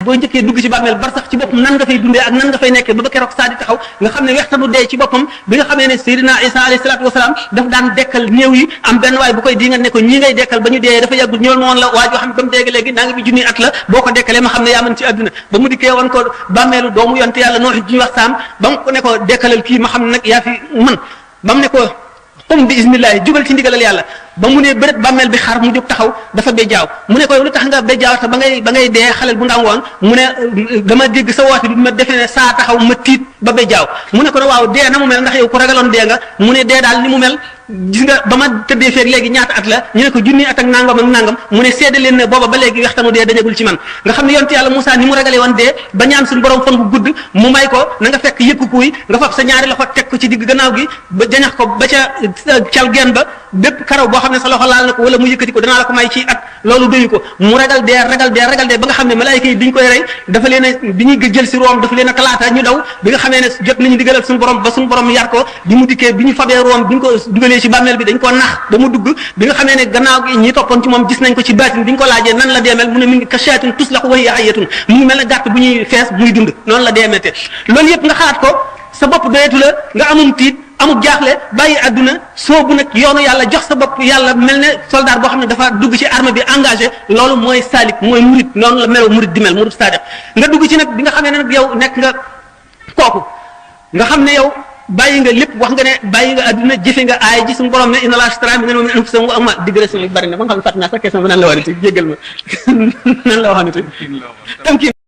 boo njëkkee dugg ci bàmmeel bar sax ci boppam nan nga fay dundee ak nan nga fay nekkee ba keroog saa di taxaw nga xam ne wextanu dee ci boppam bi nga xamee ne Seydina Isa alayhi salaatu wasalaam daf daan dekkal néew yi am benn waay bu koy di nga ne ko ñii ngay dekkal ba ñu dee dafa yàggul ñëwal ma woon la waa joo xam ne ba mu dégg léegi naa ngi bi junni at la boo ko dekkalee ma xam ne yaa mën ci àdduna ba mu dikkee woon ko bàmmeelu doomu yonte yàlla Noox ji wax saam ba mu ko ne ko dekkalal kii ma xam ne nag yaa fi mën ba mu ne ko qum bi ismillahi jugal ci ndigalal yàlla ba mu ne bëreet bàmmeel bi xar mu jóg taxaw dafa bejjaaw mu ne ko lu tax nga bejjaaw te ba ngay dee xalel bu ndaw woon mu ne dama dégg sa woote bi ma defee ne saa taxaw ma tiit ba bejjaaw mu ne ko ne waaw dee na mu mel ndax yow ku ragaloon dee nga mu ne dee daal ni mu mel gis nga ba ma tëddee feeg léegi ñaata at la ñu ne ko junni at ak nangam ak nangam mu ne seede leen ne booba ba léegi waxtanu dee dañagul ci man nga xam ne yonte yàlla Moussa ni mu ragalee woon dee ba ñaan suñu borom fan bu gudd mu may ko na nga fekk yëpp kuy nga fab sa ñaari loxo teg ko ci digg gannaaw gi ba jañax ko ba ca cal geen ba bépp karaw boo xam ne sa loxo laal na ko wala mu yëkkati ko danaa la ko may ci at loolu doyu ko mu ragal dee ba nga xam ne malaayika yi biñ koy rey dafa leen a bi ñuy jël si room dafa leen a talaata ñu daw bi nga xamee ne jot nañu digalal suñu borom ba suñu borom yar ko bi mu dikkee bi ñu fabee room bi ñu ko dugalee ci bàmmeel bi dañ ko nax ba mu dugg bi nga xamee ne gannaaw gi ñi toppoon ci moom gis nañ ko ci baatin bi ñu ko laajee nan la deemel mu ne mi ngi ka shaatin tuslaqu wa hiya hayyatun mu ngi mel ne gàtt bu ñuy fees muy dund noonu la deemete loolu yëpp nga xalaat ko sa bopp doyetu la nga amum tiit amul jaaxle bàyyi àdduna soobu nag yoonu yàlla jox sa bopp yàlla mel ne soldat boo xam ne dafa dugg ci armée bi engagé loolu mooy salik mooy murid noonu la meloo murid di mel murid sadiq nga dugg ci nag bi nga xamee ne nag yow nekk nga kooku nga xam ne yow bàyyi nga lépp wax nga ne bàyyi nga àdduna jëfe nga aay ji suñu borom ne inna allaha ashtara minal mu'minina anfusahum wa amwaalahum digression yi bari na ba nga xam ne fàtt naa sax question bi nan la waxante jéggal ma nan la waxante tamkin